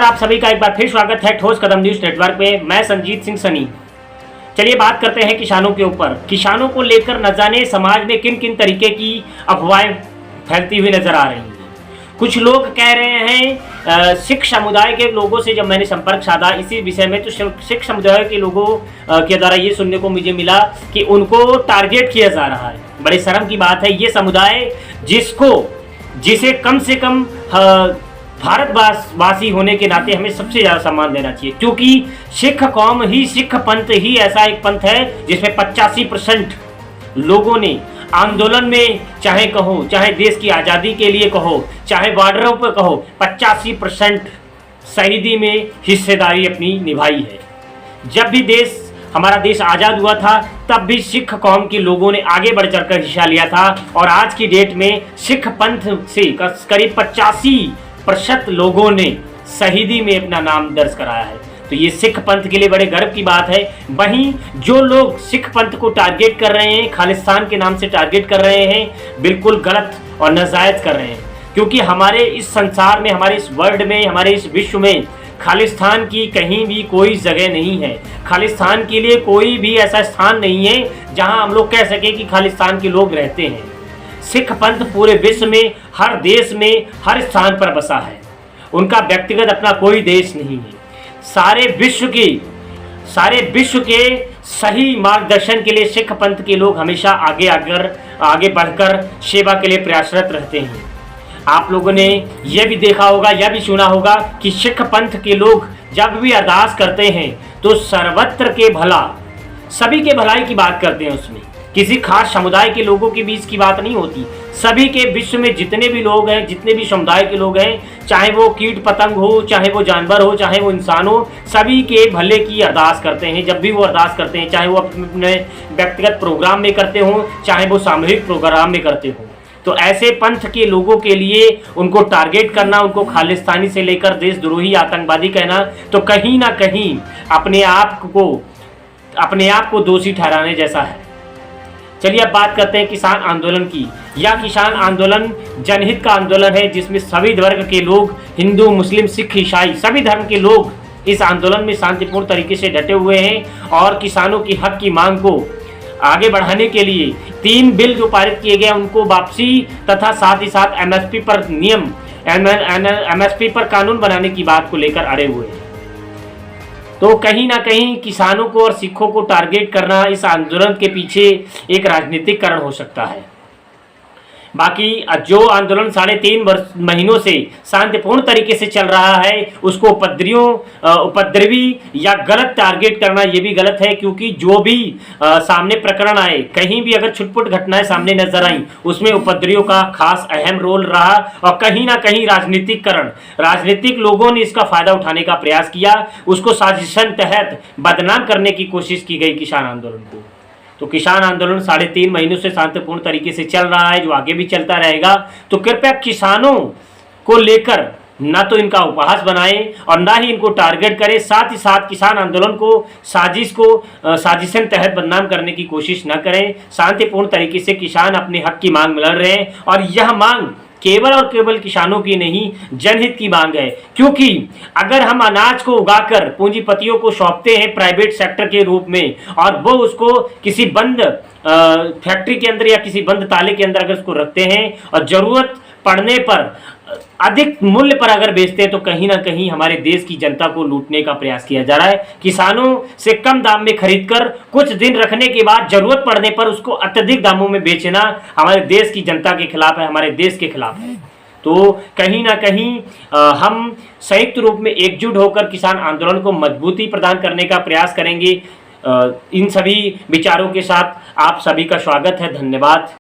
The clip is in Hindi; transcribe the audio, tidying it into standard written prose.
आप सभी का एक बार फिर स्वागत है ठोस कदम न्यूज नेटवर्क पे। मैं संजीत सिंह सनी। चलिए बात करते हैं किसानों के ऊपर। किसानों को लेकर न जाने समाज में किन किन तरीके की अफवाहें फैलती हुई नजर आ रही हैं। कुछ लोग कह रहे हैं, सिख समुदाय के लोगों से जब मैंने संपर्क साधा इसी विषय में, तो सिख समुदाय के लोगों के द्वारा ये सुनने को मुझे मिला कि उनको टारगेट किया जा रहा है। बड़े शर्म की बात है, ये समुदाय जिसे कम से कम भारतवासी होने के नाते हमें सबसे ज़्यादा सम्मान देना चाहिए, क्योंकि सिख कौम ही, सिख पंथ ही ऐसा एक पंथ है जिसमें 85% लोगों ने आंदोलन में, चाहे कहो, चाहे देश की आज़ादी के लिए कहो, चाहे बॉर्डरों पर कहो, 85% शहीदी में हिस्सेदारी अपनी निभाई है। जब भी हमारा देश आज़ाद हुआ था तब भी सिख कौम के लोगों ने आगे बढ़ चढ़कर हिस्सा लिया था, और आज की डेट में सिख पंथ से करीब 85% लोगों ने शहीदी में अपना नाम दर्ज कराया है। तो ये सिख पंथ के लिए बड़े गर्व की बात है। वहीं जो लोग सिख पंथ को टारगेट कर रहे हैं, खालिस्तान के नाम से टारगेट कर रहे हैं, बिल्कुल गलत और नाजायज कर रहे हैं, क्योंकि हमारे इस संसार में, हमारे इस वर्ल्ड में, हमारे इस विश्व में खालिस्तान की कहीं भी कोई जगह नहीं है। खालिस्तान के लिए कोई भी ऐसा स्थान नहीं है जहां हम लोग कह सकें कि खालिस्तान के लोग रहते हैं। सिख पंथ पूरे विश्व में, हर देश में, हर स्थान पर बसा है। उनका व्यक्तिगत अपना कोई देश नहीं है। सारे विश्व के सही मार्गदर्शन के लिए सिख पंथ के लोग हमेशा आगे बढ़कर सेवा के लिए प्रयासरत रहते हैं। आप लोगों ने यह भी देखा होगा, यह भी सुना होगा कि सिख पंथ के लोग जब भी अरदास करते हैं तो सर्वत्र के भला, सभी के भलाई की बात करते हैं। उसमें किसी खास समुदाय के लोगों के बीच की बात नहीं होती। सभी के विश्व में जितने भी लोग हैं, जितने भी समुदाय के लोग हैं, चाहे वो कीट पतंग हो, चाहे वो जानवर हो, चाहे वो इंसान हो, सभी के भले की अरदास करते हैं। जब भी वो अरदास करते हैं, चाहे वो अपने व्यक्तिगत प्रोग्राम में करते हों, चाहे वो सामूहिक प्रोग्राम में करते हों, तो ऐसे पंथ के लोगों के लिए उनको टारगेट करना, उनको खालिस्तानी से लेकर देशद्रोही, आतंकवादी कहना, तो कहीं ना कहीं अपने आप को दोषी ठहराने जैसा है। चलिए अब बात करते हैं किसान आंदोलन की। यह किसान आंदोलन जनहित का आंदोलन है, जिसमें सभी वर्ग के लोग, हिंदू, मुस्लिम, सिख, ईसाई, सभी धर्म के लोग इस आंदोलन में शांतिपूर्ण तरीके से डटे हुए हैं, और किसानों की हक की मांग को आगे बढ़ाने के लिए 3 बिल जो पारित किए गए उनको वापसी, तथा साथ ही साथ एमएसपी पर कानून बनाने की बात को लेकर अड़े हुए हैं। तो कहीं ना कहीं किसानों को और सिखों को टारगेट करना इस आंदोलन के पीछे एक राजनीतिक कारण हो सकता है। बाकी जो आंदोलन 3.5 महीनों से शांतिपूर्ण तरीके से चल रहा है, उसको उपद्रवी या गलत टारगेट करना ये भी गलत है, क्योंकि जो भी सामने प्रकरण आए, कहीं भी अगर छुटपुट घटनाएं सामने नजर आई, उसमें उपद्रवियों का खास अहम रोल रहा, और कहीं ना कहीं राजनीतिक लोगों ने इसका फायदा उठाने का प्रयास किया। उसको साजिशन तहत बदनाम करने की कोशिश की गई किसान आंदोलन को। तो किसान आंदोलन 3.5 महीनों से शांतिपूर्ण तरीके से चल रहा है, जो आगे भी चलता रहेगा। तो कृपया किसानों को लेकर ना तो इनका उपहास बनाएं और ना ही इनको टारगेट करें, साथ ही साथ किसान आंदोलन को साजिशन तहत बदनाम करने की कोशिश न करें। शांतिपूर्ण तरीके से किसान अपने हक की मांग में लड़ रहे हैं, और यह मांग केवल और केवल किसानों की नहीं, जनहित की मांग है। क्योंकि अगर हम अनाज को उगाकर पूंजीपतियों को सौंपते हैं प्राइवेट सेक्टर के रूप में, और वो उसको किसी बंद फैक्ट्री के अंदर या किसी बंद ताले के अंदर अगर उसको रखते हैं और जरूरत पड़ने पर अधिक मूल्य पर अगर बेचते हैं, तो कहीं ना कहीं हमारे देश की जनता को लूटने का प्रयास किया जा रहा है। किसानों से कम दाम में खरीदकर कुछ दिन रखने के बाद जरूरत पड़ने पर उसको अत्यधिक दामों में बेचना हमारे देश की जनता के खिलाफ है, हमारे देश के खिलाफ है। तो कहीं ना कहीं हम संयुक्त रूप में एकजुट होकर किसान आंदोलन को मजबूती प्रदान करने का प्रयास करेंगे। इन सभी विचारों के साथ आप सभी का स्वागत है। धन्यवाद।